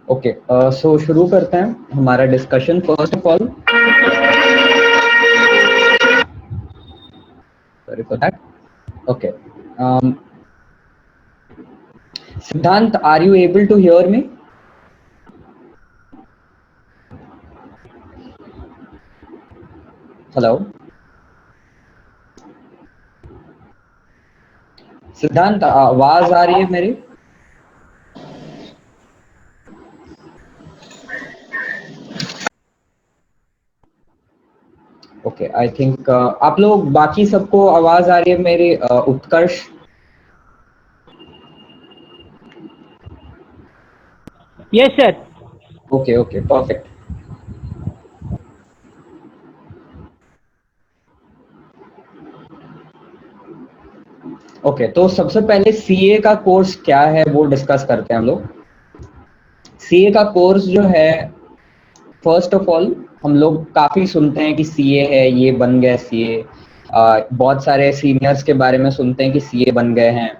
Okay, सो शुरू करते हैं हमारा discussion. First of all, sorry for that. Okay, Siddhant, are you able to hear me? Hello Siddhant, आवाज आ रही है मेरी? ओके, आई थिंक आप लोग बाकी सबको आवाज आ रही है मेरी? Utkarsh, yes sir. Okay okay, perfect. Okay, तो सबसे पहले सीए का कोर्स क्या है वो डिस्कस करते हैं हम लोग। सीए का कोर्स जो है, फर्स्ट ऑफ ऑल हम लोग काफी सुनते हैं कि सीए है, ये बन गया सीए। बहुत सारे सीनियर्स के बारे में सुनते हैं कि सीए बन गए हैं,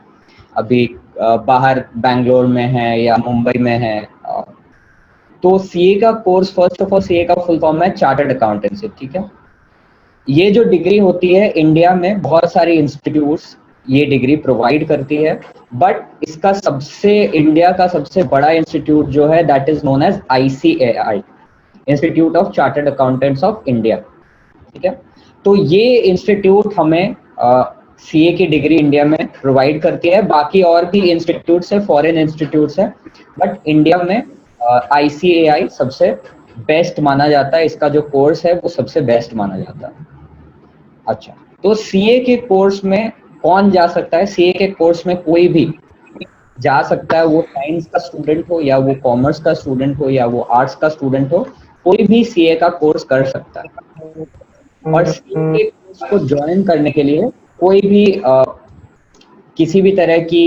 अभी बाहर बैंगलोर में है या मुंबई में है। तो सीए का course, first of all CA का फुल फॉर्म है चार्टर्ड अकाउंटेंसी, ठीक है। ये जो डिग्री होती है, इंडिया में बहुत सारी इंस्टीट्यूट्स ये डिग्री प्रोवाइड करती है, बट इसका इंडिया का सबसे बड़ा इंस्टीट्यूट जो है, that is known as ICAI, institute of chartered accountants of India, ठीक है। तो ये इंस्टीट्यूट हमें सीए की डिग्री इंडिया में प्रोवाइड करती है। बाकी और भी इंस्टीट्यूट्स है, फॉरेन इंस्टीट्यूट्स है, बट इंडिया में आईसीएआई सबसे बेस्ट माना जाता है। इसका जो कोर्स है वो सबसे बेस्ट माना जाता है। अच्छा, तो सीए के कोर्स में कौन जा सकता है? सीए के कोर्स में कोई भी जा सकता है, वो साइंस का स्टूडेंट हो या वो कॉमर्स का स्टूडेंट हो या वो आर्ट्स का स्टूडेंट हो, कोई भी सीए का कोर्स कर सकता है। और सीए के कोर्स को ज्वाइन करने के लिए कोई भी किसी भी तरह की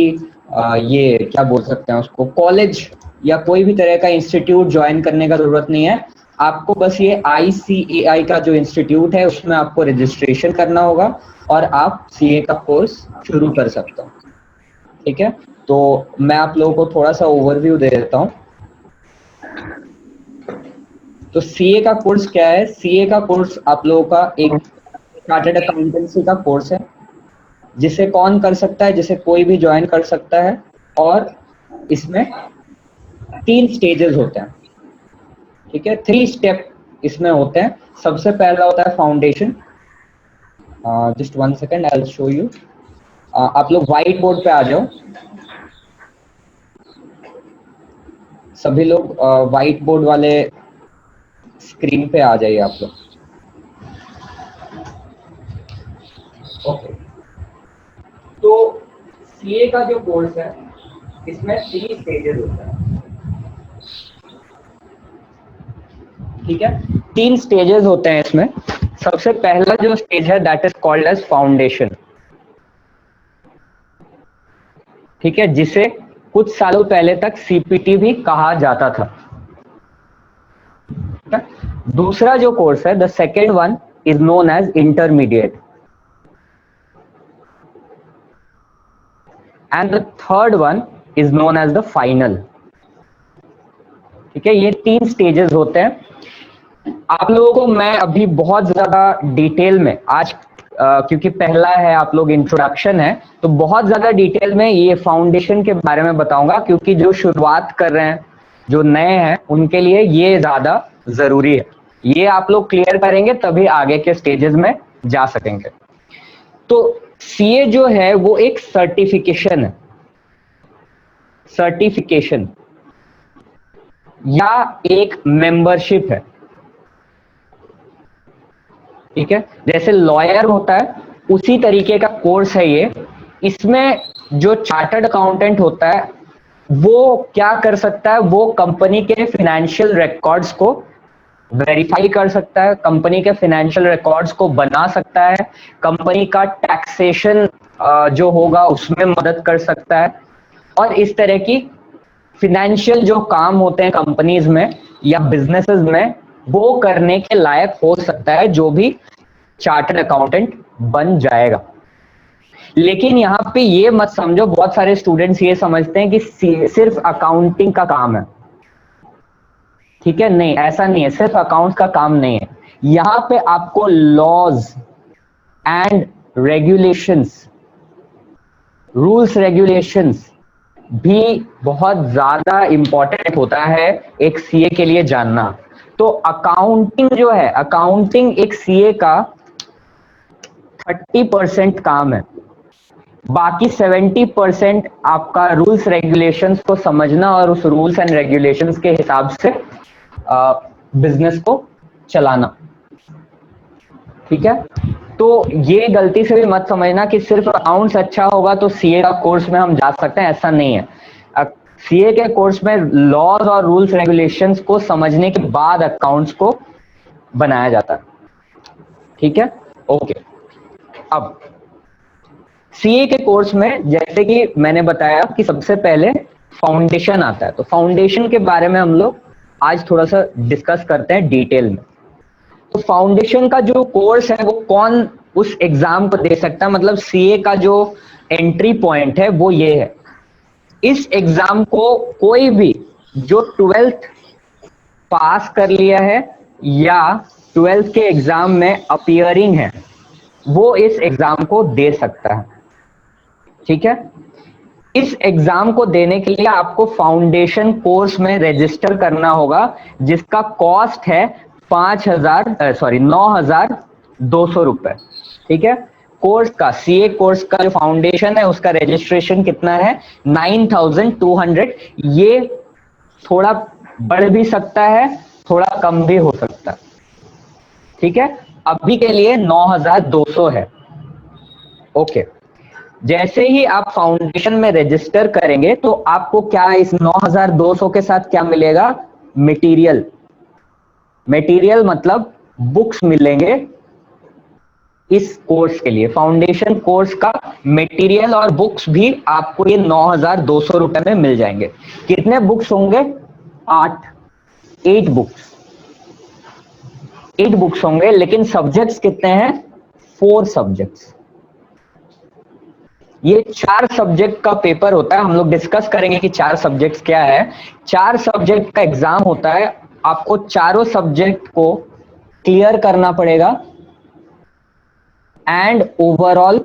ये क्या बोल सकते हैं उसको, कॉलेज या कोई भी तरह का इंस्टीट्यूट ज्वाइन करने का जरूरत नहीं है। आपको बस ये आईसीएआई का जो इंस्टीट्यूट है उसमें आपको रजिस्ट्रेशन करना होगा और आप सीए का कोर्स शुरू कर सकते हो, ठीक है। तो मैं आप लोगों को थोड़ा सा ओवरव्यू दे देता हूँ। तो सीए का कोर्स क्या है? सीए का कोर्स आप लोगों का एक चार्टर्ड अकाउंटेंसी का कोर्स है, जिसे कौन कर सकता है? जिसे कोई भी ज्वाइन कर सकता है। और इसमें 3 स्टेजेस होते हैं, ठीक है। 3 स्टेप इसमें होते हैं। सबसे पहला होता है foundation. Just 1 second, I will show you. आप लोग व्हाइट बोर्ड पे आ जाओ। सभी लोग व्हाइट बोर्ड वाले स्क्रीन पे आ जाइए आप लोग। ओके, तो सीए का जो कोर्स है इसमें 3 स्टेजेस होता है, ठीक है। 3 स्टेजेस होते हैं इसमें। सबसे पहला जो स्टेज है, that is called as foundation, ठीक है, जिसे कुछ सालों पहले तक सीपीटी भी कहा जाता था। दूसरा जो कोर्स है, the second one is known as intermediate, and the third one is known as the final, ठीक है। ये 3 स्टेजेस होते हैं। आप लोगों को मैं अभी बहुत ज्यादा डिटेल में आज, क्योंकि पहला है, आप लोग इंट्रोडक्शन है, तो बहुत ज्यादा डिटेल में ये फाउंडेशन के बारे में बताऊंगा, क्योंकि जो शुरुआत कर रहे हैं, जो नए हैं, उनके लिए ये ज्यादा जरूरी है। ये आप लोग क्लियर करेंगे तभी आगे के स्टेजेस में जा सकेंगे। तो सीए जो है वो एक सर्टिफिकेशन है, सर्टिफिकेशन या एक मेंबरशिप है, ठीक है। जैसे लॉयर होता है, उसी तरीके का कोर्स है ये, इसमें जो चार्टर्ड अकाउंटेंट होता है वो क्या कर सकता है, वो कंपनी के फाइनेंशियल रिकॉर्ड्स को वेरीफाई कर सकता है, कंपनी के फाइनेंशियल रिकॉर्ड्स को बना सकता है, कंपनी का टैक्सेशन जो होगा उसमें मदद कर सकता है, और इस तरह की फाइनेंशियल जो काम होते हैं कंपनीज में या बिजनेसेस में वो करने के लायक हो सकता है जो भी चार्टर्ड अकाउंटेंट बन जाएगा। लेकिन यहाँ पे ये मत समझो, बहुत सारे स्टूडेंट्स ये समझते हैं कि सिर्फ अकाउंटिंग का काम है, ठीक है, नहीं ऐसा नहीं है, सिर्फ अकाउंट्स का काम नहीं है। यहाँ पे आपको laws and regulations, rules regulations भी बहुत ज्यादा इंपॉर्टेंट होता है एक सीए के लिए जानना। तो अकाउंटिंग जो है, अकाउंटिंग एक सीए का 30% काम है, बाकी 70% आपका रूल्स रेगुलेशंस को समझना और उस रूल्स एंड रेगुलेशंस के हिसाब से बिजनेस को चलाना, ठीक है। तो ये गलती से भी मत समझना कि सिर्फ अकाउंट्स अच्छा होगा तो सीए का कोर्स में हम जा सकते हैं, ऐसा नहीं है। सीए के कोर्स में लॉज और रूल्स रेगुलेशंस को समझने के बाद अकाउंट्स को बनाया जाता है, ठीक है, ओके। अब सीए के कोर्स में जैसे कि मैंने बताया कि सबसे पहले फाउंडेशन आता है, तो फाउंडेशन के बारे में हम लोग आज थोड़ा सा डिस्कस करते हैं डिटेल में। तो फाउंडेशन का जो कोर्स है वो कौन उस एग्जाम को दे सकता है, मतलब सीए का जो एंट्री पॉइंट है वो ये है। इस एग्जाम को कोई भी जो 12th पास कर लिया है या 12th के एग्जाम में अपीयरिंग है वो इस एग्जाम को दे सकता है, ठीक है। इस एग्जाम को देने के लिए आपको फाउंडेशन कोर्स में रजिस्टर करना होगा, जिसका कॉस्ट है 9,200 रुपए, ठीक है। कोर्स का, सीए कोर्स का जो फाउंडेशन है उसका रजिस्ट्रेशन कितना है, 9,200। ये थोड़ा बढ़ भी सकता है, थोड़ा कम भी हो सकता है, ठीक है। अभी के लिए 9,200 है, ओके। जैसे ही आप फाउंडेशन में रजिस्टर करेंगे तो आपको क्या इस 9,200 के साथ क्या मिलेगा, मटेरियल। मटेरियल मतलब बुक्स मिलेंगे इस कोर्स के लिए, फाउंडेशन कोर्स का मटेरियल और बुक्स भी आपको ये 9,200 रुपए में मिल जाएंगे। कितने बुक्स होंगे, 8 बुक्स, 8 बुक्स होंगे, लेकिन सब्जेक्ट्स कितने हैं, 4 सब्जेक्ट्स। ये 4 सब्जेक्ट का पेपर होता है, हम लोग डिस्कस करेंगे कि 4 सब्जेक्ट्स क्या है। 4 सब्जेक्ट का एग्जाम होता है, आपको चारों सब्जेक्ट को क्लियर करना पड़ेगा एंड ओवरऑल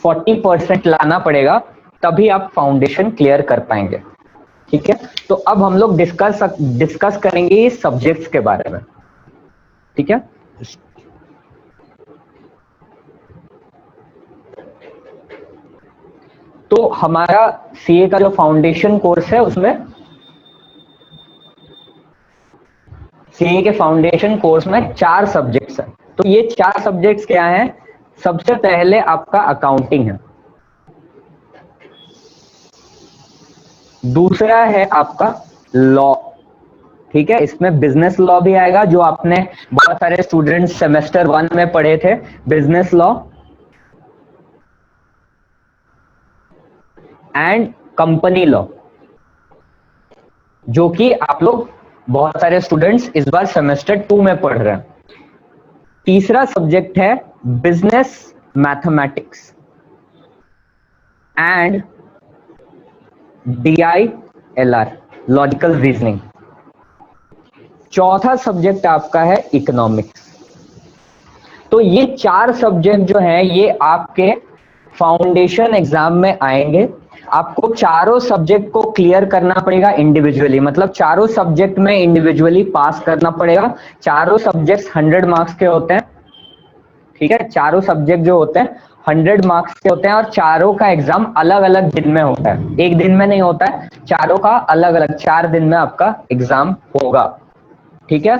40% लाना पड़ेगा, तभी आप फाउंडेशन क्लियर कर पाएंगे, ठीक है। तो अब हम लोग डिस्कस करेंगे इस सब्जेक्ट्स के बारे में, ठीक है। तो हमारा सीए का जो फाउंडेशन कोर्स है उसमें, सीए के फाउंडेशन कोर्स में 4 सब्जेक्ट्स हैं। तो ये 4 सब्जेक्ट्स क्या हैं, सबसे पहले आपका अकाउंटिंग है, दूसरा है आपका लॉ, ठीक है, इसमें बिजनेस लॉ भी आएगा जो आपने बहुत सारे स्टूडेंट्स सेमेस्टर 1 में पढ़े थे, business law and company law, जो कि आप लोग बहुत सारे स्टूडेंट्स इस बार सेमेस्टर 2 में पढ़ रहे हैं। तीसरा सब्जेक्ट है business mathematics and DILR, logical reasoning. चौथा सब्जेक्ट आपका है इकोनॉमिक्स। तो ये 4 सब्जेक्ट जो हैं ये आपके फाउंडेशन एग्जाम में आएंगे। आपको चारों सब्जेक्ट को क्लियर करना पड़ेगा इंडिविजुअली, मतलब चारों सब्जेक्ट में इंडिविजुअली पास करना पड़ेगा। चारों सब्जेक्ट्स 100 मार्क्स के होते हैं, ठीक है, चारों सब्जेक्ट जो होते हैं 100 मार्क्स के होते हैं और चारों का एग्जाम अलग अलग दिन में होता है, एक दिन में नहीं होता है, चारों का अलग अलग 4 दिन में आपका एग्जाम होगा, ठीक है।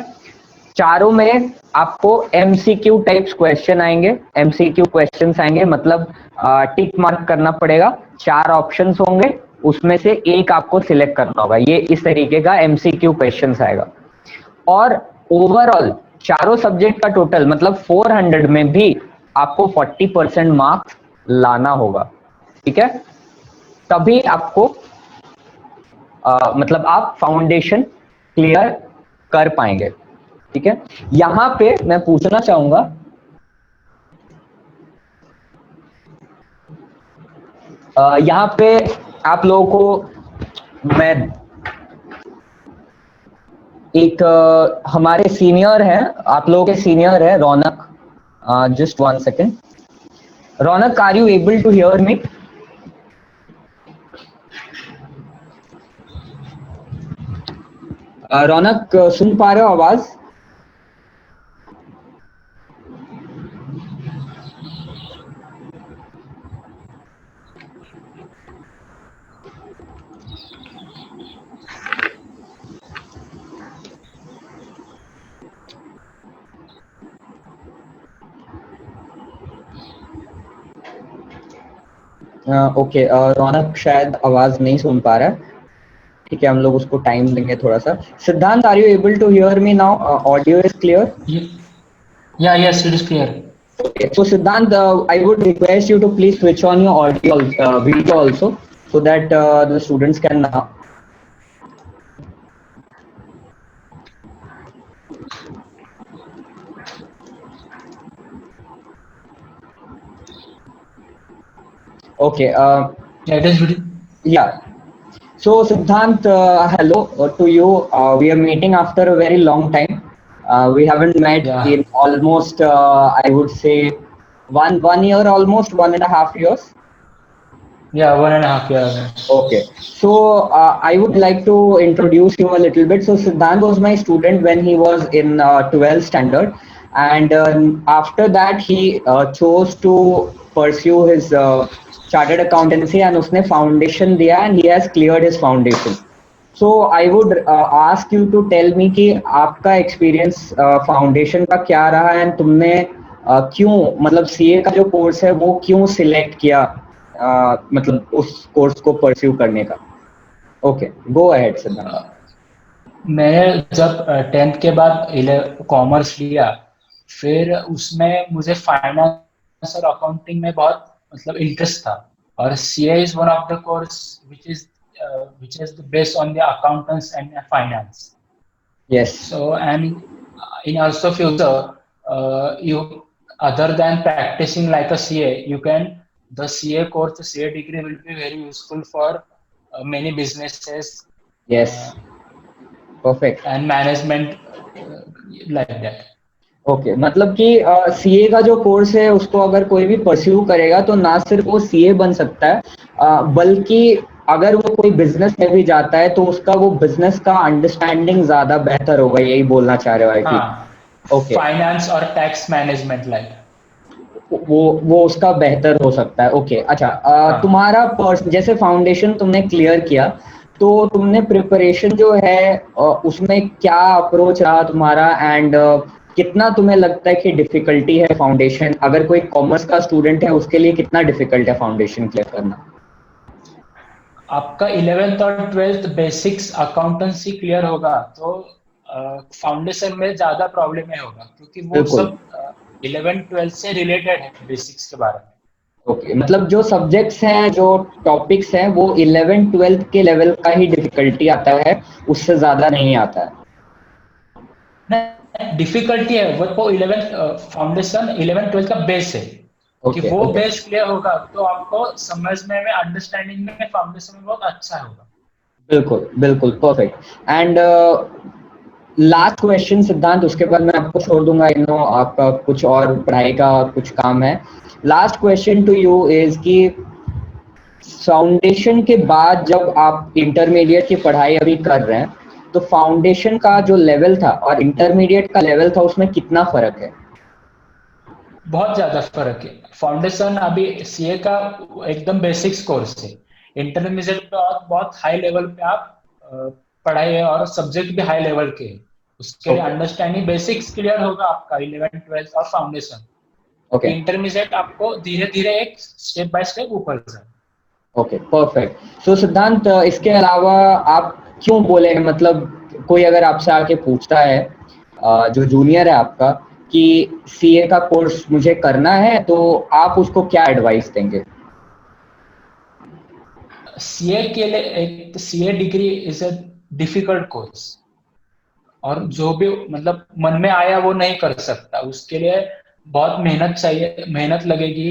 चारों में आपको एमसीक्यू टाइप्स क्वेश्चन आएंगे, एमसीक्यू क्वेश्चंस आएंगे, मतलब टिक मार्क करना पड़ेगा, 4 ऑप्शंस होंगे, उसमें से एक आपको सिलेक्ट करना होगा। ये इस तरीके का एमसीक्यू क्वेश्चंस आएगा। और ओवरऑल चारों सब्जेक्ट का टोटल मतलब 400 में भी आपको 40% मार्क्स लाना होगा, ठीक है? तभी आपको मतलब आप फाउंडेशन क्लियर कर पाएंगे, ठीक है? यहां पे मैं पूछना चाहूंगा, यहां पे आप लोगों को मैं एक हमारे सीनियर हैं, आप लोगों के सीनियर है Raunak, just 1 second. Raunak, are you able to hear me? Raunak, सुन पा रहे हो आवाज? ओके, रौनक शायद आवाज नहीं सुन पा रहा है, ठीक है, हम लोग उसको टाइम देंगे थोड़ा सा। Siddhant, are you able to hear me now? Audio is clear? Yeah, yes, it is clear. Okay, so Siddhant, I would request you to please switch on your audio, video also, so that the students can. Okay. Yeah, it is really. Yeah. So Siddhant, hello to you. We are meeting after a very long time. We haven't met Yeah. in almost, I would say, one year, almost 1.5 years. Yeah, 1.5 years. Okay, so I would like to introduce you a little bit. So Siddhant was my student when he was in 12th standard, and after that he chose to pursue his chartered accountancy, and उसने foundation दिया, and he has cleared his foundation. So I would ask you to tell me कि आपका experience foundation का क्या रहा, and तुमने क्यों, मतलब CA का जो कोर्स है वो क्यों select किया, मतलब उस कोर्स को परस्यू करने का। ओके, गो अहेड सिद्धांत। मैंने जब 10th के बाद कॉमर्स लिया, फिर उसमें मुझे फाइनेंस और अकाउंटिंग में बहुत मतलब इंटरेस्ट था, और CA is one of the course which is based on the accountants and finance. Yes. So, and in also future, you other than practicing like a CA, you can the CA course, the CA degree will be very useful for many businesses. Yes. Perfect. And management like that. Okay, मतलब कि CA का जो course है उसको अगर कोई भी pursue करेगा तो ना सिर्फ वो सीए बन सकता है, बल्कि अगर वो कोई बिजनेस में भी जाता है तो उसका वो बिजनेस का अंडरस्टैंडिंग ज्यादा बेहतर होगा, यही बोलना चाह रहे हो आई थिंक। ओके, फाइनेंस और टैक्स मैनेजमेंट लाइक वो उसका बेहतर हो सकता है। ओके, अच्छा, तुम्हारा जैसे फाउंडेशन तुमने क्लियर किया, तो तुमने प्रिपरेशन जो है उसमें क्या अप्रोच रहा तुम्हारा, एंड कितना तुम्हें लगता है कि डिफिकल्टी है फाउंडेशन, अगर कोई कॉमर्स का स्टूडेंट है उसके लिए कितना डिफिकल्ट है फाउंडेशन क्लियर करना? आपका 11th और 12th बेसिक्स अकाउंटेंसी क्लियर होगा तो फाउंडेशन में ज्यादा प्रॉब्लम नहीं होगा, क्योंकि वो सब 11th-12th से रिलेटेड है बेसिक्स के बारे में। ओके, मतलब जो सब्जेक्ट्स हैं, जो टॉपिक्स हैं, वो 11th-12th के लेवल का ही डिफिकल्टी आता है, उससे ज्यादा नहीं आता है। डिफिकल्टी है वो 11th फाउंडेशन 11th-12th का बेस है, कि वो बेस क्लियर होगा तो आपको समझने में, अंडरस्टैंडिंग में फाउंडेशन में बहुत अच्छा होगा। बिल्कुल बिल्कुल, परफेक्ट। एंड लास्ट क्वेश्चन सिद्धांत, उसके बाद मैं आपको छोड़ दूंगा, यू नो आपका कुछ और पढ़ाई का कुछ काम है। Last question to you is कि फाउंडेशन के बाद जब आप इंटरमीडिएट की पढ़ाई अभी कर रहे हैं, तो फाउंडेशन का जो लेवल था और इंटरमीडिएट का लेवल था, उसमें कितना फर्क है? बहुत ज्यादा फर्क है। फाउंडेशन अभी सीए का एकदम बेसिक्स कोर्स है, इंटरमीडिएट पे बहुत हाई लेवल पे आप पढ़ाई है और सब्जेक्ट भी हाई लेवल के, उसके लिए Okay. अंडरस्टैंडिंग बेसिक्स क्लियर होगा आपका 11th 12th और फाउंडेशन। Okay. इंटरमीडिएट आपको धीरे धीरे एक स्टेप बाय स्टेप ऊपर जाए। Okay perfect. सो सिद्धांत, इसके अलावा आप क्यों बोले, मतलब कोई अगर आपसे आके पूछता है जो जूनियर है आपका कि सीए का कोर्स मुझे करना है, तो आप उसको क्या एडवाइस देंगे? सीए के लिए एक CA degree is a difficult course, और जो भी मतलब मन में आया वो नहीं कर सकता, उसके लिए बहुत मेहनत चाहिए, मेहनत लगेगी।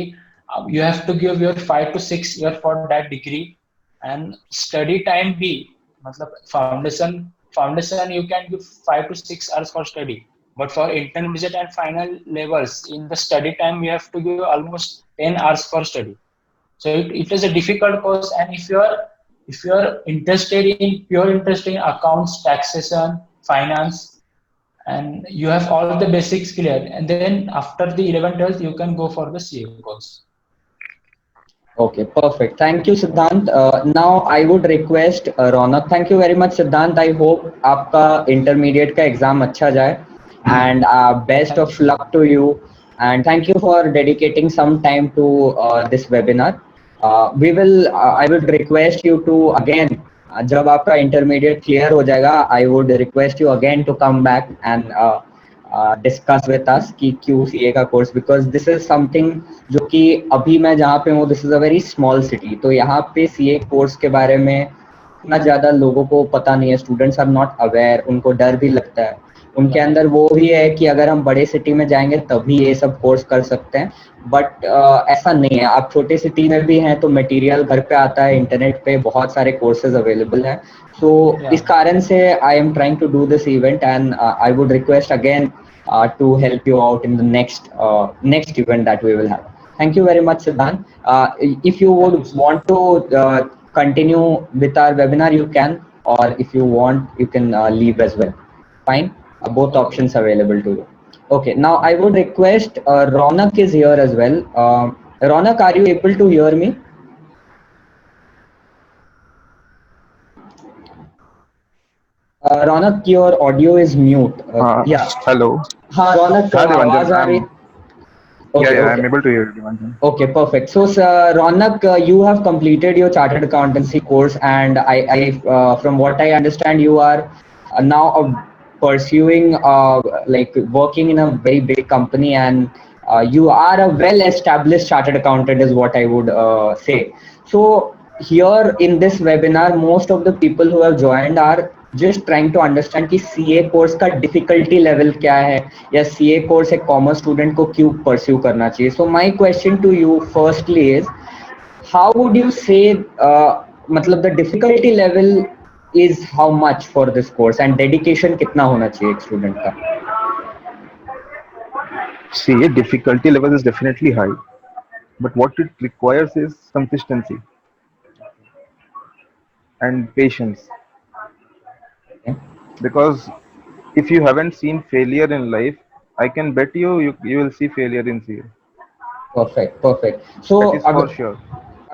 You have to give your 5 to 6 years for that degree, and study time भी, मतलब foundation you can give 5 to 6 hours for study, but for intermediate and final levels in the study time you have to give almost 10 hours for study. So it is a difficult course, and if you're interested in pure interest in accounts, taxation, finance, and you have all the basics clear, and then after the 11th 12th you can go for the CA course. Okay, perfect. Thank you, Siddhant. Now I would request Ronak. Thank you very much, Siddhant. I hope आपका intermediate का exam अच्छा जाए, and best of Thank you. luck to you. And thank you for dedicating some time to this webinar. I would request you to again, जब आपका intermediate clear हो जाएगा, I would request you again to come back and discuss with us कि क्यों CA का course, because this is something जो कि अभी मैं जहाँ पे हूँ, this is a very small city, तो यहाँ पे सीए कोर्स के बारे में इतना ज़्यादा लोगों को पता नहीं है, स्टूडेंट्स आर नॉट अवेयर, उनको डर भी लगता है, उनके अंदर वो भी है कि अगर हम बड़े सिटी में जाएंगे तभी ये सब कोर्स कर सकते हैं, बट ऐसा नहीं है। आप छोटे सिटी में भी हैं तो मटेरियल घर पे आता है, इंटरनेट पे बहुत सारे कोर्सेज अवेलेबल हैं। सो इस कारण से I am trying to do this event, and I would request again to help you out in the next event that we will have. Thank you very much, Siddhant. If you would want to continue with our webinar, you can, or if you want, you can leave as well. Fine. Both options available to you. Okay. Now I would request Ronak is here as well. Ronak, are you able to hear me? Ronak, your audio is mute. Yeah. Hello. हाँ रौनक, आवाज आ रही? Okay, yeah, I'm able to hear you. Okay, perfect. So, Ronak, you have completed your chartered accountancy course, and from what I understand, you are now pursuing, like working in a very big company, and you are a well-established chartered accountant, is what I would say. So, here in this webinar, most of the people who have joined are just trying to understand कि CA course का difficulty level क्या है, या CA course एक commerce student को क्यों pursue करना चाहिए. So my question to you firstly is, how would you say, मतलब the difficulty level is how much for this course, and dedication कितना होना चाहिए एक स्टूडेंट का? CA difficulty level is definitely high, but what it requires is consistency and patience. Okay. Because if you haven't seen failure in life, I can bet you will see failure in CA. Perfect. So That is for sure.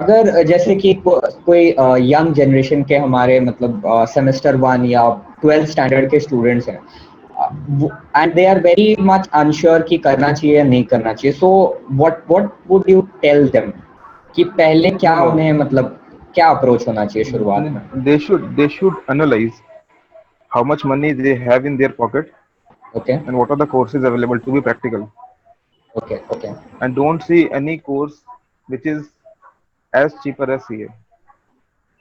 अगर जैसे कि कोई young generation के हमारे मतलब semester 1 या 12th standard के students हैं, and they are very much unsure कि करना चाहिए या नहीं करना चाहिए, so what would you tell them कि पहले क्या उन्हें, मतलब क्या अप्रोच होना चाहिए शुरुआत में? They should analyze how much money they have in their pocket. Okay. And what are the courses available to be practical. Okay. And don't see any course which is as cheaper as CA.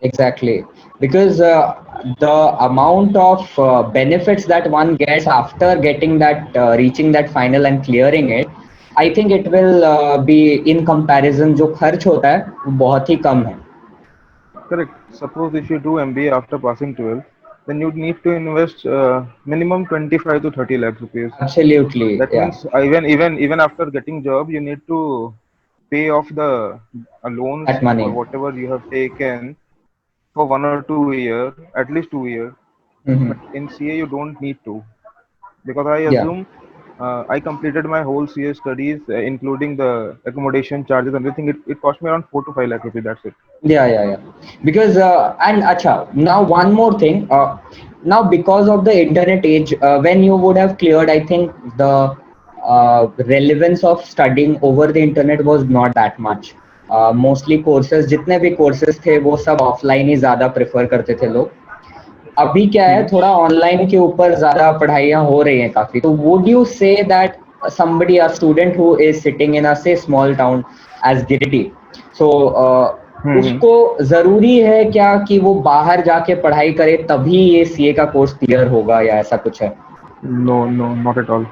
Exactly, because the amount of benefits that one gets after getting that, reaching that final and clearing it, I think it will be in comparison, जो खर्च होता है वो बहुत ही कम है. Correct. Suppose if you do MBA after passing 12, then you need to invest minimum 25 to 30 lakh rupees. Absolutely. That Yeah. means even after getting job, you need to pay off the loans That money. or whatever you have taken for 1 or 2 years, at least 2 years. Mm-hmm. But in CA you don't need to, because I Yeah. assume I completed my whole CA studies, including the accommodation charges and everything. It cost me around 4 to 5 lakh rupees. That's it. Yeah. Because and acha, now one more thing. Now because of the internet age, when you would have cleared, I think the relevance of studying over the internet was not that much. Mostly courses, जितने भी courses थे, वो सब offline ही ज़्यादा prefer करते थे लोग. अभी क्या है, Hmm. थोड़ा ऑनलाइन के ऊपर ज्यादा पढ़ाइयाँ हो रही हैं काफी. तो would you say that somebody, a student who is sitting in a say small town as गिरिटी, so Hmm. उसको जरूरी है क्या कि वो बाहर जाके पढ़ाई करे तभी ये सीए का कोर्स क्लियर होगा, या ऐसा कुछ है? No, no, not at all.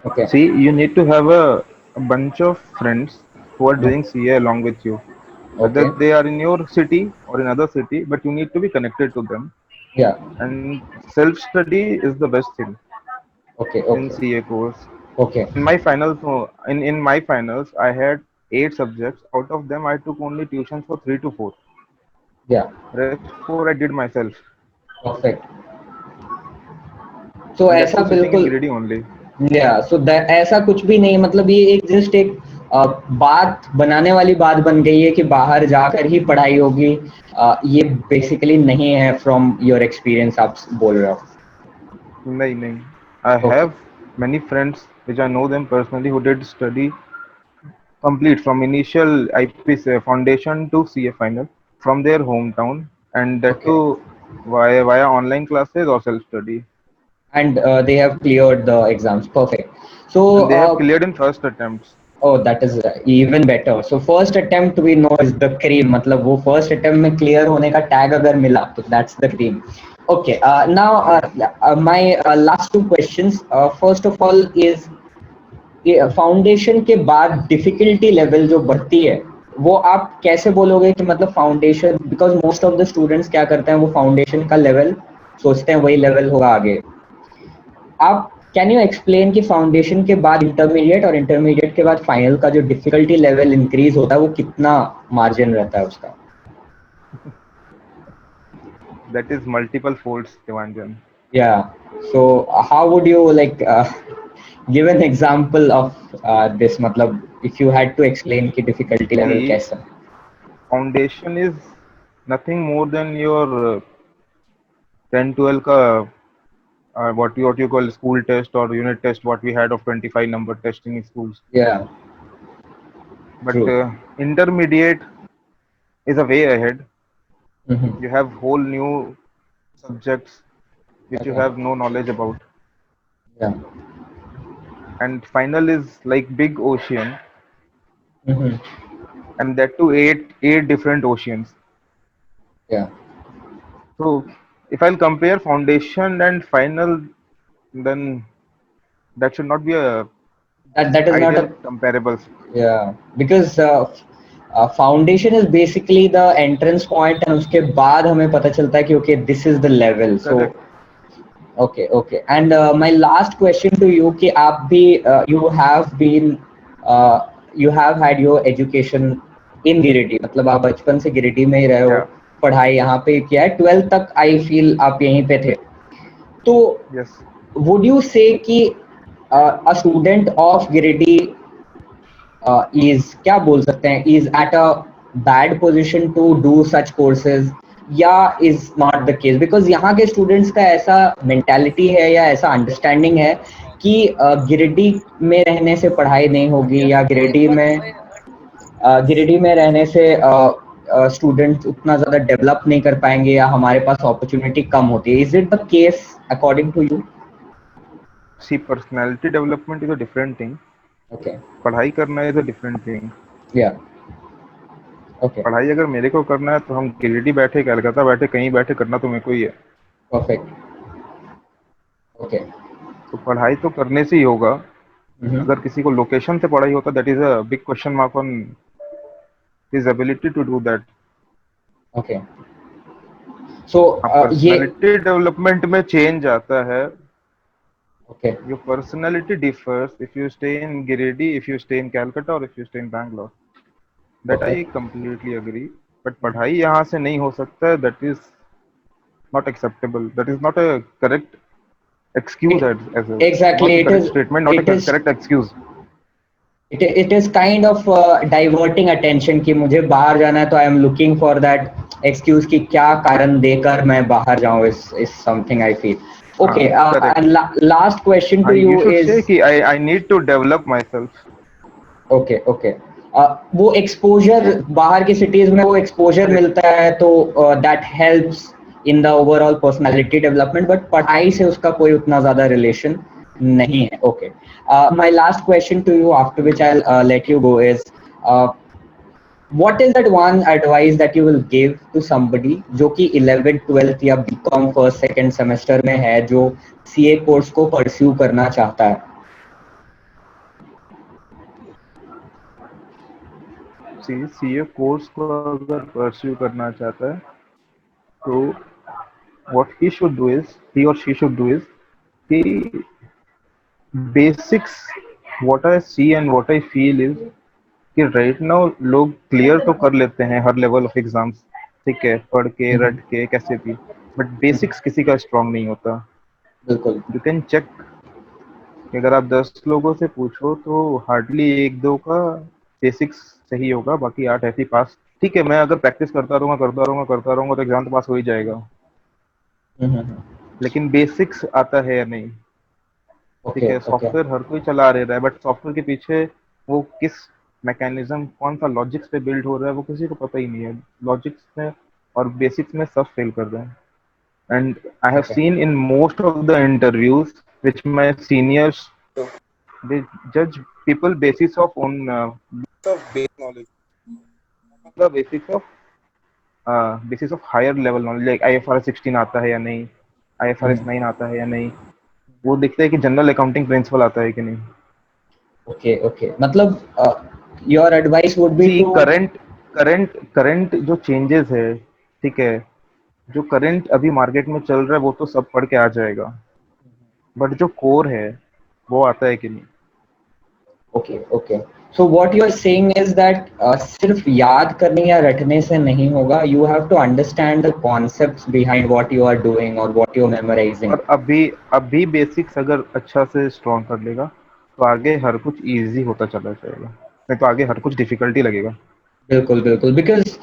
Okay. See, you need to have a bunch of friends who are doing CA along with you. Whether okay. they are in your city or in other city, but you need to be connected to them. या. And self-study is the best thing okay. in okay. CA course. Okay. In my finals, in my finals, I had 8 subjects. Out of them, I took only tuitions for 3 to 4. या. Rest 4 I did myself. Perfect. तो And that ऐसा too sitting in बिल्कुल. Girirdi only. या सो ऐसा कुछ भी नहीं, मतलब ये एक जस्ट एक बात बनाने वाली बात बन गई है कि बाहर जाकर ही पढ़ाई होगी. ये बेसिकली नहीं है फ्रॉम योर एक्सपीरियंस आप बोल रहे हो. Nahi, nahi. I okay. have many friends which I know them personally who did study complete from initial IPC foundation to CA final from their hometown, and that okay. too via online classes or self study, and they have cleared the exams. Perfect. So and they have cleared in first attempts. oh, that is even better. So first attempt we know is the cream. मतलब वो first attempt में clear होने का tag अगर मिला तो that's the cream. Okay. Now my last two questions. First of all is foundation के बाद डिफिकल्टी लेवल जो बढ़ती है, वो आप कैसे बोलोगे कि मतलब foundation, because most of the students क्या करते हैं, वो फाउंडेशन का लेवल सोचते हैं वही लेवल होगा आगे. आप कैन यू एक्सप्लेन कि फाउंडेशन के बाद इंटरमीडिएट और इंटरमीडिएट के बाद फाइनल का जो डिफिकल्टी लेवल इंक्रीज होता है वो कितना मार्जिन रहता है उसका? That is multiple folds, Devanjan. Yeah. So how would you like give an example of this? मतलब if you had to explain कि difficulty level See, कैसा? foundation is nothing more than your 10 12 ka what you call school test or unit test, what we had of 25 number testing in schools. Yeah. But True. intermediate is a way ahead. Mm-hmm. You have whole new subjects which you Okay. have no knowledge about, Yeah. and final is like big ocean, Mm-hmm. and that too eight different oceans. Yeah. So if I'll compare foundation and final, then that should not be a That is not ideal a. comparables. Yeah, because foundation is basically the entrance point, and उसके बाद हमें पता चलता है कि okay, this is the level. So Correct. okay. And my last question to you कि आप भी you have had your education in गिरिटी, मतलब आप बचपन से गिरिटी में ही रहे हो, Yeah. पढ़ाई यहाँ पे किया है, 12th तक आई फील आप यहीं पे थे. तो Yes. would you say कि a student of गिरिटी is क्या बोल सकते हैं, is at a bad position to do such courses, या is not the case? because यहाँ के students का ऐसा mentality है या ऐसा understanding है कि गिरिडीह में रहने से पढ़ाई नहीं होगी, या गिरिडीह में रहने से स्टूडेंट्स उतना ज़्यादा डेवलप नहीं कर पाएंगे, या हमारे पास अपॉर्चुनिटी कम होती है. Is it the case according to you? See, personality development is a different thing. Okay. पढ़ाई करना is a different thing. Yeah. Okay. पढ़ाई अगर मेरे को करना है तो हम गिरिडीह बैठे, कलकत्ता बैठे, कहीं बैठे करना तो मेरे को ही है. परफेक्ट. ओके. तो पढ़ाई तो करने से ही होगा. अगर किसी को लोकेशन से पढ़ाई होता, that is a big question mark on his ability to do that. Okay. So ये पर्सनालिटी डेवलपमेंट में चेंज आता है. Okay. Your personality differs if you stay in Giridih, if you stay in Calcutta, or if you stay in Bangalore. That Okay. I completely agree. But पढ़ाई यहाँ से नहीं हो सकता. That is not acceptable. That is not a correct excuse as a Exactly, not a it correct is. statement, not a It is. correct excuse. It is kind of diverting attention कि मुझे बाहर जाना है तो I am looking for that excuse कि क्या कारण देकर मैं बाहर जाऊँ is something I feel. हाँ, Okay, correct. and last question हाँ, to you you should say is कि I need to develop myself. okay, okay. वो एक्सपोजर बाहर की सिटीज में वो एक्सपोजर Correct. मिलता है तो that helps in the overall personality development, but पढ़ाई से उसका कोई उतना ज्यादा रिलेशन नहीं है. Okay, my last question to you after which I let you go is what is that one advice that you will give to somebody जो कि 11th 12th या बीकॉम फर्स्ट सेकंड सेमेस्टर में है, जो CA course को pursue करना चाहता है? सीए कोर्स को अगर परस्यू करना चाहता है तो what he should do is, he or she should do is कि basics what I see and what I feel is कि राइट नाउ लोग क्लियर तो कर लेते हैं हर लेवल ऑफ एग्जाम्स, ठीक है, पढ़ के रट के कैसे भी, बट बेसिक्स किसी का स्ट्रांग नहीं होता. बिल्कुल. यू कैन चेक, अगर आप 10 लोगों से पूछो तो हार्डली एक दो का बेसिक्स सही होगा, बाकी 8 ऐसे ही पास. ठीक है, मैं अगर प्रैक्टिस करता रहूंगा तो एग्जाम तो पास हो ही जाएगा, लेकिन बेसिक्स आता है या नहीं. ठीक ओके, है, ओके. सॉफ्टवेयर हर कोई चला रहा है, बट सॉफ्टवेयर के पीछे वो किस मैकेनिज्म, कौन सा लॉजिक्स पे बिल्ड हो रहा है, वो किसी को पता ही नहीं है. लॉजिक्स में और बेसिक्स में सब फेल कर रहे हैं. And I have Okay. Seen in most of the interviews which my seniors, they judge people basis of on of base knowledge, the basis of higher level knowledge, like IFRS 16 आता है या नहीं, IFRS 9 आता है या नहीं, वो दिखता है कि जनरल अकाउंटिंग प्रिंसिपल आता है कि नहीं. Okay, okay. मतलब your advice would be see to current जो चेंजेस है, ठीक है, जो करंट अभी मार्केट में चल रहा है वो तो सब पढ़ के आ जाएगा, बट जो कोर है वो आता है कि नहीं. Okay, okay. So what you are saying is that सिर्फ याद करने या रटने से नहीं होगा, you have to understand the concepts behind what you are doing और व्हाट यू आर मेमोराइजिंग. और अभी बेसिक्स अगर अच्छा से स्ट्रॉन्ग कर लेगा तो आगे हर कुछ इजी होता चला जाएगा, नहीं तो आगे हर कुछ डिफिकल्टी लगेगा. बिल्कुल, बिल्कुल. बिकॉज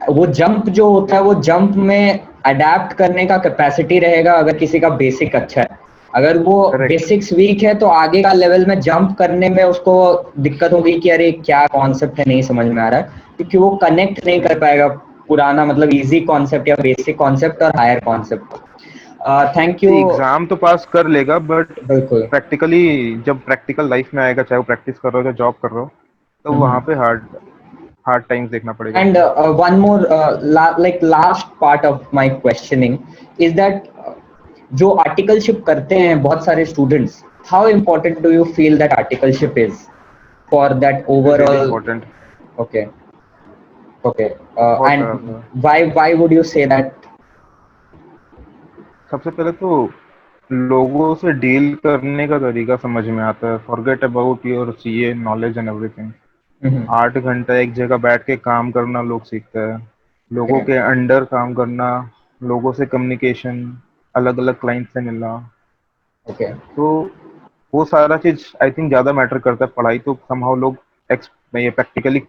वो जंप जो होता है, वो जंप में अडेप्ट करने का कैपेसिटी रहेगा अगर किसी का बेसिक अच्छा है. अगर वो Correct. बेसिक्स वीक है तो आगे का लेवल में जंप करने में उसको दिक्कत होगी कि अरे क्या कॉन्सेप्ट है, नहीं समझ में आ रहा है, क्योंकि वो कनेक्ट नहीं कर पाएगा पुराना मतलब इजी कॉन्सेप्ट या बेसिक कॉन्सेप्ट और higher concept. Thank you. Exam तो पास कर लेगा, बट बिल्कुल. प्रैक्टिकली जब प्रैक्टिकल लाइफ में आएगा, चाहे वो प्रैक्टिस कर रहे हो या जॉब कर रहे हो, तो वहां पे हार्ड हार्ड टाइम्स देखना पड़ेगा. And one more like last part of my questioning is that जो आर्टिकलशिप करते हैं बहुत सारे students, how important do you feel that articleship is for that It is really overall? important. Okay, okay. बहुत And ज़्यादा. why would you say that? सबसे पहले तो लोगों से डील करने का तरीका समझ में आता है. Forget about your CA knowledge and everything. 8 घंटा एक जगह बैठ के काम करना लोग सीखते हैं, लोगों Okay. के अंडर काम करना, लोगों से कम्युनिकेशन, अलग अलग क्लाइंट से मिलना, Okay. तो वो सारा चीज आई थिंक ज्यादा मैटर करता है. पढ़ाई तो समहाउ लोग ये प्रैक्टिकली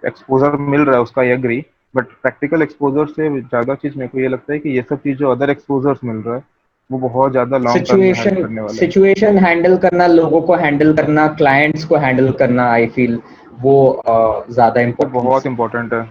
एक्सपोजर मिल रहा है उसका, ये एग्री, बट प्रैक्टिकल एक्सपोजर से ज्यादा चीज मेरे को ये लगता है कि ये सब चीज जो अदर एक्सपोजर्स मिल रहा है वो बहुत ज्यादा लॉन्ग टर्म में हेल्प करने वाला है. सिचुएशन हैंडल करना, लोगों को हैंडल करना, क्लाइंट्स को हैंडल करना, आई फील वो ज्यादा वो इम्पोर्टेंट. बहुत इंपॉर्टेंट है.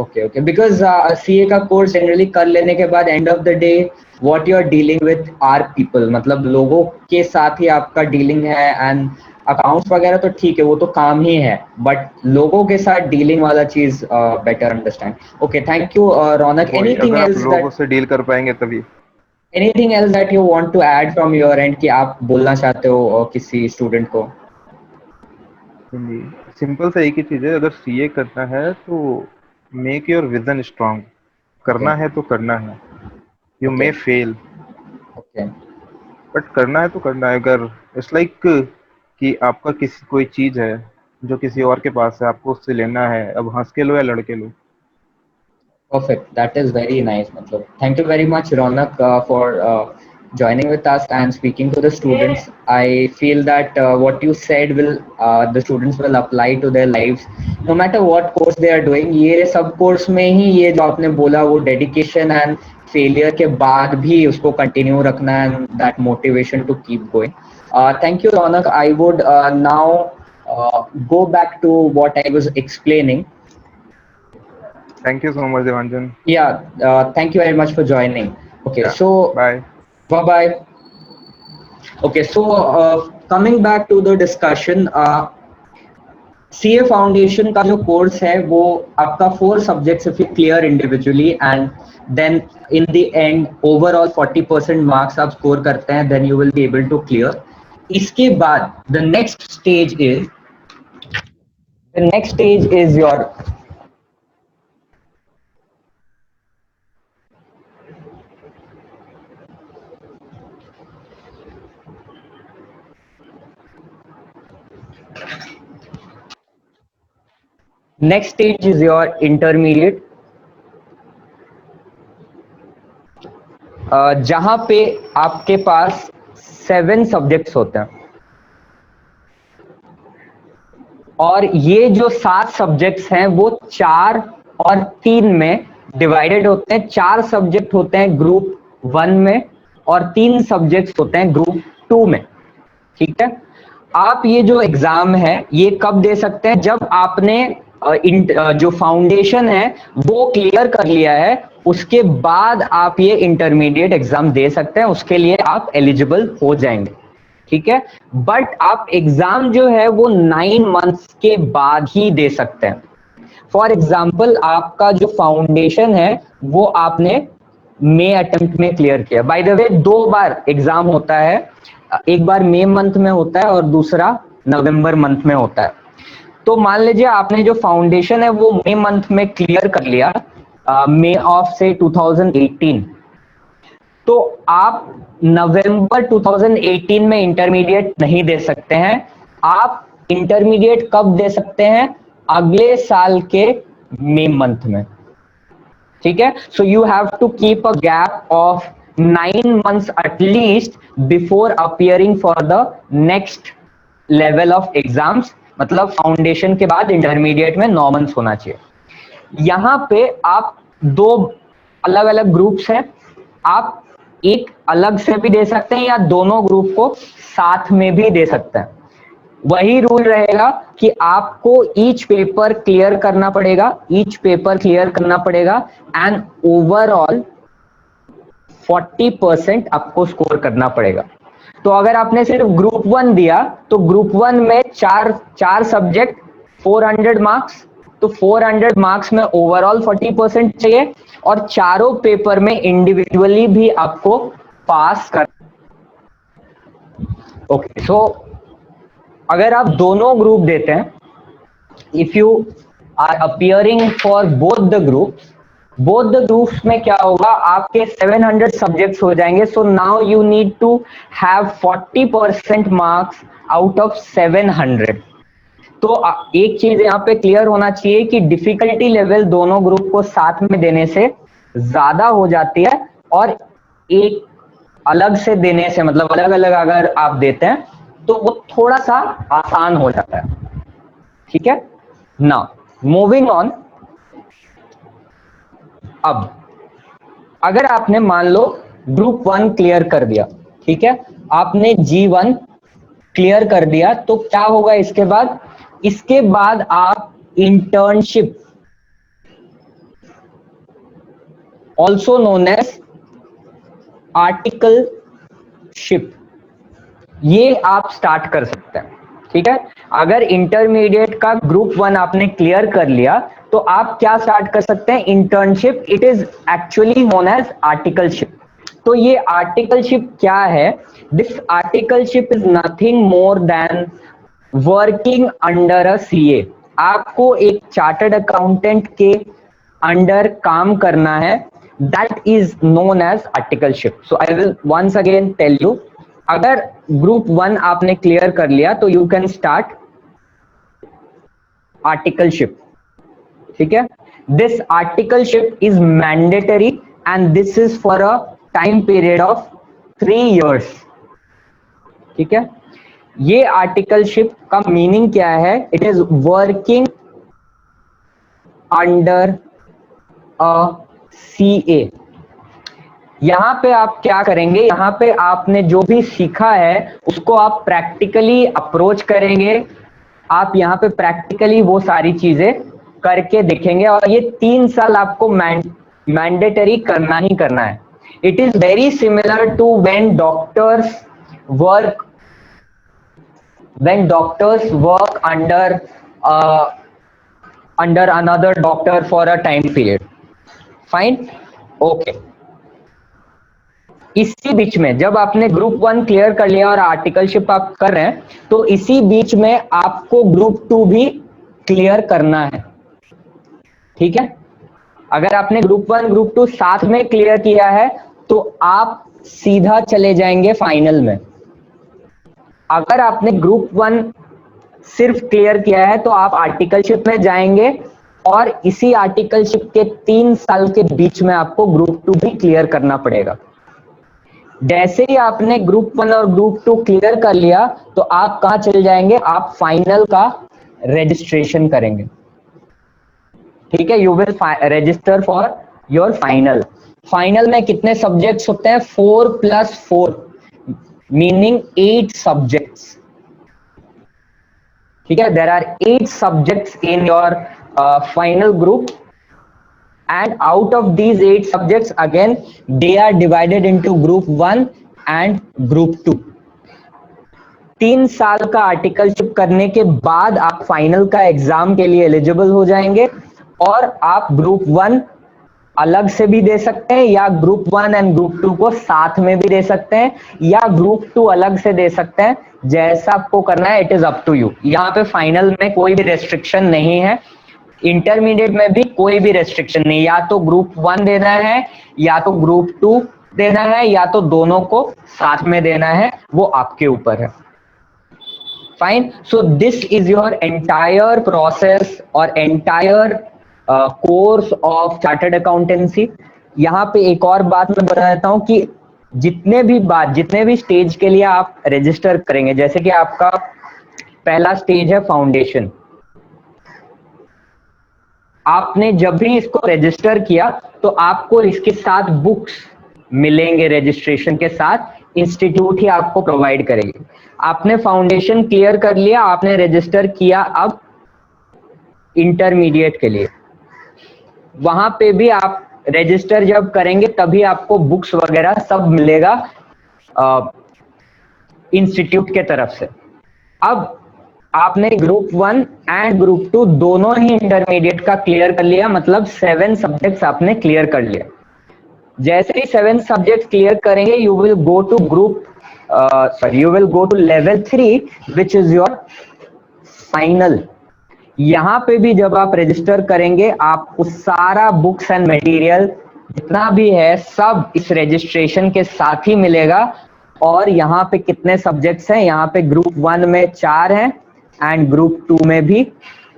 Okay, okay. Because CA का कोर्स जनरली कर लेने के बाद end of the day what you are dealing with are people, मतलब लोगों के साथ ही आपका डीलिंग है. एंड अकाउंट्स वगैरह तो ठीक है, वो तो काम ही है, बट लोगों के साथ डीलिंग वाला चीज better understand. Okay, thank you Raunak. वही, एनीथिंग अगर आप एल्स लोगों दैट से डील कर पाएंगे तभी. You want to add from your end कि आप बोलना चाहते हो किसी स्टूडेंट को? सिंपल सा एक ही चीज है, अगर सीए करना है तो मेक योर विजन स्ट्रांग. करना है तो करना है. You may Okay. Fail, okay. But करना है तो करना है. अगर इट्स लाइक कि आपका किसी कोई चीज है जो किसी और के पास है, आपको उससे लेना है, अब हंस के लो या लड़के लो. Perfect. That is very nice. Matlab, thank you very much, Ronak, for joining with us and speaking to the students. I feel that what you said will the students will apply to their lives, no matter what course they are doing. ये सब course में ही ये जो आपने बोला वो dedication and failure के बाद भी उसको continue रखना and that motivation to keep going. Thank you, Ronak. I would now go back to what I was explaining. Thank you so much, Devanjan. Yeah, thank you very much for joining. Okay, Yeah. so Bye. bye. Okay, so coming back to the discussion, CA Foundation का जो course है वो आपका 4 subjects if you clear individually and then in the end overall 40% marks आप score करते हैं, then you will be able to clear. इसके बाद the next stage is your intermediate. जहां पे आपके पास 7 सब्जेक्ट्स होते हैं और ये जो 7 सब्जेक्ट्स हैं वो 4 और 3 में डिवाइडेड होते हैं. 4 सब्जेक्ट होते हैं ग्रुप 1 में और 3 सब्जेक्ट्स होते हैं ग्रुप 2 में. ठीक है, आप ये जो एग्जाम है ये कब दे सकते हैं? जब आपने जो फाउंडेशन है वो क्लियर कर लिया है, उसके बाद आप ये इंटरमीडिएट एग्जाम दे सकते हैं, उसके लिए आप एलिजिबल हो जाएंगे. ठीक है, बट आप एग्जाम जो है वो 9 मंथ्स के बाद ही दे सकते हैं. फॉर एग्जाम्पल आपका जो फाउंडेशन है वो आपने मई अटेम्प्ट में क्लियर किया. By the way 2 bar exam होता है, एक बार मई मंथ में होता है और दूसरा नवंबर मंथ में होता है. तो मान लीजिए आपने जो फाउंडेशन है वो मई मंथ में क्लियर कर लिया, मई ऑफ से 2018, तो आप नवंबर 2018 में इंटरमीडिएट नहीं दे सकते हैं. आप इंटरमीडिएट कब दे सकते हैं? अगले साल के मई मंथ में. ठीक है, so you have to keep a gap of 9 months at least before appearing for the next level of exams. मतलब फाउंडेशन के बाद इंटरमीडिएट में 9 months होना चाहिए. यहाँ पे आप 2 अलग अलग ग्रुप्स हैं, आप एक अलग से भी दे सकते हैं या दोनों ग्रुप को साथ में भी दे सकते हैं. वही रूल रहेगा कि आपको ईच पेपर क्लियर करना पड़ेगा एंड ओवरऑल 40% आपको स्कोर करना पड़ेगा. तो अगर आपने सिर्फ ग्रुप 1 दिया तो ग्रुप 1 में 4 सब्जेक्ट 400 मार्क्स, तो 400 मार्क्स में ओवरऑल 40% चाहिए और चारों पेपर में इंडिविजुअली भी आपको पास कर. ओके, सो अगर आप दोनों ग्रुप देते हैं, if you are appearing for both the groups में क्या होगा, आपके 700 सब्जेक्ट्स हो जाएंगे. So now you need to have 40% marks out of 700. तो एक चीज यहाँ पे क्लियर होना चाहिए कि डिफिकल्टी लेवल दोनों ग्रुप को साथ में देने से ज्यादा हो जाती है और एक अलग से देने से, मतलब अलग अलग अगर आप देते हैं तो वो थोड़ा सा आसान हो जाता है. ठीक है, नाउ मूविंग ऑन. अब अगर आपने मान लो ग्रुप 1 क्लियर कर दिया, ठीक है, आपने G1 क्लियर कर दिया, तो क्या होगा इसके बाद? इसके बाद आप internship, also known as articleship, ये आप स्टार्ट कर सकते हैं. ठीक है, अगर इंटरमीडिएट का ग्रुप 1 आपने क्लियर कर लिया तो आप क्या स्टार्ट कर सकते हैं? Internship. It is actually known as articleship. तो ये आर्टिकलशिप क्या है? This articleship is nothing more than working under a CA. आपको एक चार्टर्ड अकाउंटेंट के अंडर काम करना है. That is known as articleship. So I will once again tell you. अगर ग्रुप 1 आपने क्लियर कर लिया तो यू कैन स्टार्ट आर्टिकलशिप. ठीक है, this articleship is mandatory and this is for a time period of 3 years, ठीक है। ये आर्टिकलशिप का मीनिंग क्या है? It is working under a CA। यहां पे आप क्या करेंगे? यहां पे आपने जो भी सीखा है उसको आप प्रैक्टिकली अप्रोच करेंगे, आप यहाँ पे प्रैक्टिकली वो सारी चीजें करके देखेंगे, और ये 3 साल आपको मैंडेटरी करना ही करना है। It is very similar to when doctors work under another doctor for a time period. Fine, okay. इसी बीच में जब आपने ग्रुप 1 क्लियर कर लिया और आर्टिकलशिप आप कर रहे हैं, तो इसी बीच में आपको ग्रुप 2 भी क्लियर करना है, ठीक है। अगर आपने ग्रुप 1 ग्रुप 2 साथ में क्लियर किया है तो आप सीधा चले जाएंगे फाइनल में। अगर आपने ग्रुप 1 सिर्फ क्लियर किया है तो आप आर्टिकलशिप में जाएंगे, और इसी आर्टिकलशिप के 3 साल के बीच में आपको ग्रुप 2 भी क्लियर करना पड़ेगा। जैसे ही आपने ग्रुप 1 और ग्रुप 2 क्लियर कर लिया तो आप कहां चले जाएंगे? आप फाइनल का रजिस्ट्रेशन करेंगे, ठीक है। You will register for your final. Final में कितने सब्जेक्ट्स होते हैं? 4+4 मीनिंग 8 सब्जेक्ट्स, ठीक है। There are 8 subjects in your final group, and out of these 8 subjects again they are divided into group 1 and group 2। 3 साल का आर्टिकलशिप करने के बाद आप फाइनल का एग्जाम के लिए एलिजिबल हो जाएंगे, और आप ग्रुप 1 अलग से भी दे सकते हैं, या ग्रुप 1 एंड ग्रुप 2 को साथ में भी दे सकते हैं, या ग्रुप 2 अलग से दे सकते हैं, जैसा आपको करना है। It is up to you. यहाँ पे फाइनल में कोई भी रेस्ट्रिक्शन नहीं है, इंटरमीडिएट में भी कोई भी रेस्ट्रिक्शन नहीं। या तो ग्रुप 1 देना है, या तो ग्रुप 2 देना है, या तो दोनों को साथ में देना है, वो आपके ऊपर है। Fine, so this is your entire process और entire course of chartered accountancy. यहाँ पे एक और बात मैं बता देता हूँ कि जितने भी स्टेज के लिए आप रजिस्टर करेंगे, जैसे कि आपका पहला स्टेज है फाउंडेशन, आपने जब भी इसको रजिस्टर किया तो आपको इसके साथ बुक्स मिलेंगे, रजिस्ट्रेशन के साथ इंस्टीट्यूट ही आपको प्रोवाइड करेगी। आपने फाउंडेशन क्लियर कर लिया, आपने रजिस्टर किया, अब इंटरमीडिएट के लिए वहां पे भी आप रजिस्टर जब करेंगे तभी आपको बुक्स वगैरह सब मिलेगा इंस्टीट्यूट के तरफ से। अब आपने ग्रुप 1 एंड ग्रुप 2 दोनों ही इंटरमीडिएट का क्लियर कर लिया, मतलब 7 सब्जेक्ट्स आपने क्लियर कर लिया। जैसे ही 7 सब्जेक्ट्स क्लियर करेंगे, you will go to level 3 which is your final. यहां पे भी जब आप रजिस्टर करेंगे, आपको सारा बुक्स एंड मटेरियल जितना भी है सब इस रजिस्ट्रेशन के साथ ही मिलेगा। और यहाँ पे कितने सब्जेक्ट्स हैं? यहाँ पे ग्रुप 1 में 4 हैं एंड ग्रुप 2 में भी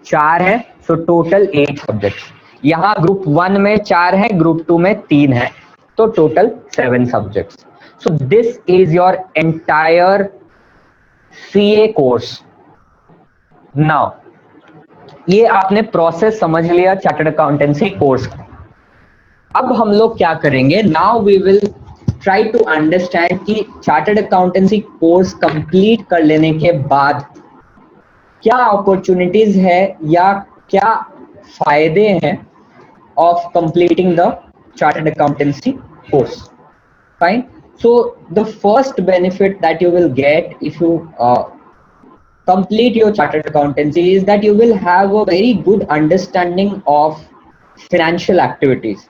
4 हैं, सो टोटल 8 सब्जेक्ट्स। यहाँ ग्रुप 1 में 4 है, ग्रुप 2 में 3 है, तो total 7 subjects. So this is your entire CA course. Now ये आपने प्रोसेस समझ लिया चार्टर्ड अकाउंटेंसी कोर्स का। अब हम लोग क्या करेंगे? Now we will try to understand कि चार्टर्ड अकाउंटेंसी कोर्स कंप्लीट कर लेने के बाद क्या अपॉर्चुनिटीज है या क्या फायदे हैं of completing the chartered accountancy course. Fine, so the first benefit that you will get if you complete your chartered accountancy is that you will have a very good understanding of financial activities।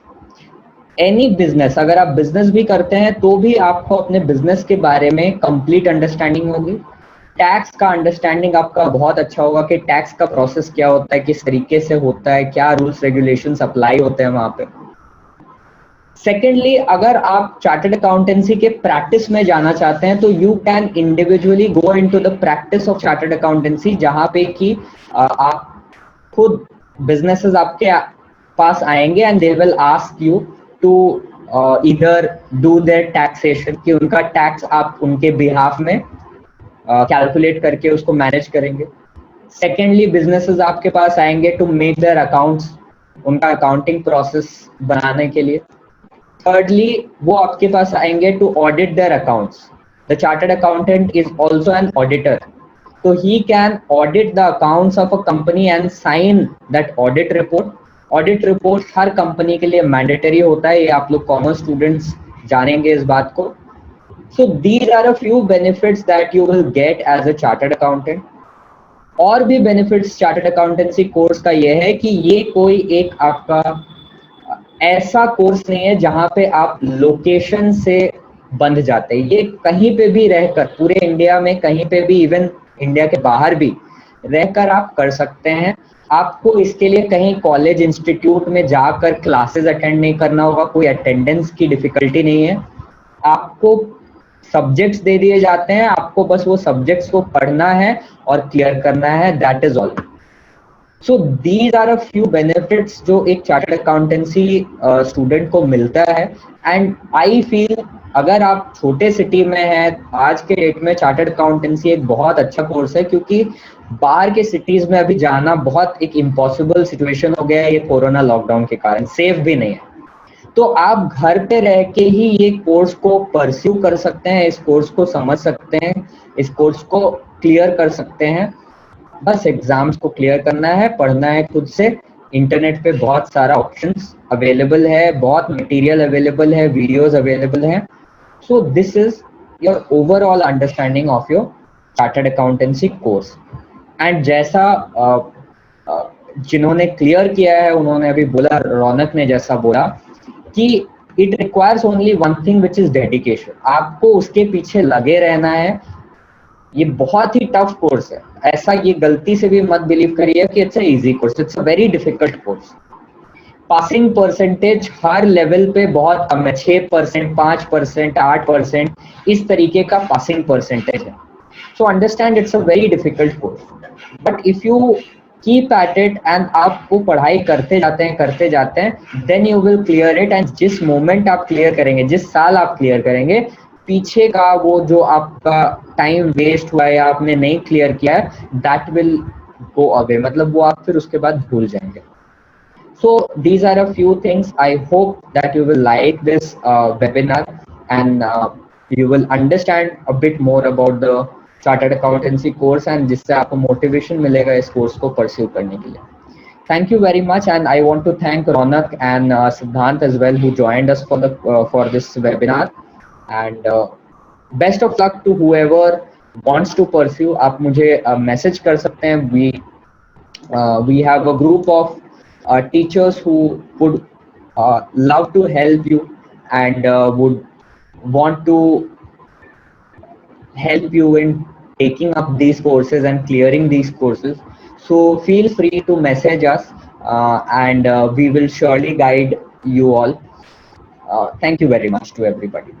Any business, अगर आप business भी करते हैं तो भी आपको अपने business के बारे में complete understanding होगी। टैक्स का अंडरस्टैंडिंग आपका बहुत अच्छा होगा कि टैक्स का प्रोसेस क्या होता है, किस तरीके से होता है, क्या रूल्स रेगुलेशंस अप्लाई होते हैं वहां पे। सेकेंडली, अगर आप चार्टर्ड अकाउंटेंसी के प्रैक्टिस में जाना चाहते हैं तो you can individually go into the practice of chartered accountancy, जहां पे कि आप खुद बिजनेसेस आपके पास आएंगे and they will ask you to either do their taxation, कि उनका टैक्स आप उनके बिहाफ में कैलकुलेट करके उसको मैनेज करेंगे। सेकेंडली, बिजनेसेस आपके पास आएंगे टू मेक देयर अकाउंट्स, उनका अकाउंटिंग प्रोसेस बनाने के लिए। थर्डली, वो आपके पास आएंगे to audit their accounts. The chartered accountant is also an auditor, so he can audit the accounts of a company and sign that audit report. Audit report her company के लिए mandatory होता है, ये आप लोग कॉमर्स स्टूडेंट्स जानेंगे इस बात को। So these are a few benefits that you will get as a chartered accountant. और भी बेनिफिट्स चार्टर्ड अकाउंटेंसी कोर्स का ये है कि ये कोई एक आपका ऐसा कोर्स नहीं है जहां पे आप लोकेशन से बंध जाते हैं। ये कहीं पे भी रहकर, पूरे इंडिया में कहीं पे भी, इवन इंडिया के बाहर भी रहकर आप कर सकते हैं। आपको इसके लिए कहीं कॉलेज इंस्टीट्यूट में जाकर क्लासेस अटेंड नहीं करना होगा, कोई अटेंडेंस की डिफिकल्टी नहीं है। आपको सब्जेक्ट्स दे दिए जाते हैं, आपको बस वो सब्जेक्ट्स को पढ़ना है और क्लियर करना है, that is all. So these are a few benefits जो एक चार्टर्ड अकाउंटेंसी स्टूडेंट को मिलता है। एंड आई फील अगर आप छोटे सिटी में हैं, आज के डेट में चार्टर्ड अकाउंटेंसी एक बहुत अच्छा कोर्स है, क्योंकि बाहर के सिटीज में अभी जाना बहुत एक इम्पॉसिबल सिचुएशन हो गया है ये कोरोना लॉकडाउन के कारण, सेफ भी नहीं है। तो आप घर पे रह के ही ये कोर्स को परस्यू कर सकते हैं, इस कोर्स को समझ सकते हैं, इस कोर्स को क्लियर कर सकते हैं। बस एग्जाम्स को क्लियर करना है, पढ़ना है खुद से। इंटरनेट पे बहुत सारा ऑप्शंस अवेलेबल है, बहुत मटेरियल अवेलेबल है, वीडियोस अवेलेबल हैं। सो this is your overall understanding of your chartered accountancy course. And जैसा जिन्होंने क्लियर किया है उन्होंने अभी बोला, रौनक ने जैसा बोला कि it requires only one thing which is dedication. आपको उसके पीछे लगे रहना है। ये बहुत ही टफ कोर्स है, ऐसा ये गलती से भी मत बिलीव करिए कि it's a easy course, it's a very difficult course. Passing percentage her level पे बहुत कम है, 6%, 5%, 8%, इस तरीके का पासिंग परसेंटेज है। So understand it's a very difficult course, but if you keep at it and आप वो पढ़ाई करते जाते हैं, then you will clear it. And जिस मोमेंट आप क्लियर करेंगे, जिस साल आप क्लियर करेंगे, पीछे का वो जो आपका टाइम वेस्ट हुआ है या आपने नहीं क्लियर किया है, दैट विल गो अवे, मतलब वो आप फिर उसके बाद भूल जाएंगे। So these are a few things. I hope that you will like this webinar and you will understand a bit more about the chartered accountancy course, and जिससे आपको मोटिवेशन मिलेगा इस कोर्स को परस्यू करने के लिए। Thank you very much, and I want to thank Ronak and Siddhant as well, who joined us for this webinar. And best of luck to whoever wants to pursue. आप मुझे message कर सकते हैं। We have a group of teachers who would love to help you and would want to help you in taking up these courses and clearing these courses. So feel free to message us and we will surely guide you all. Thank you very much to everybody.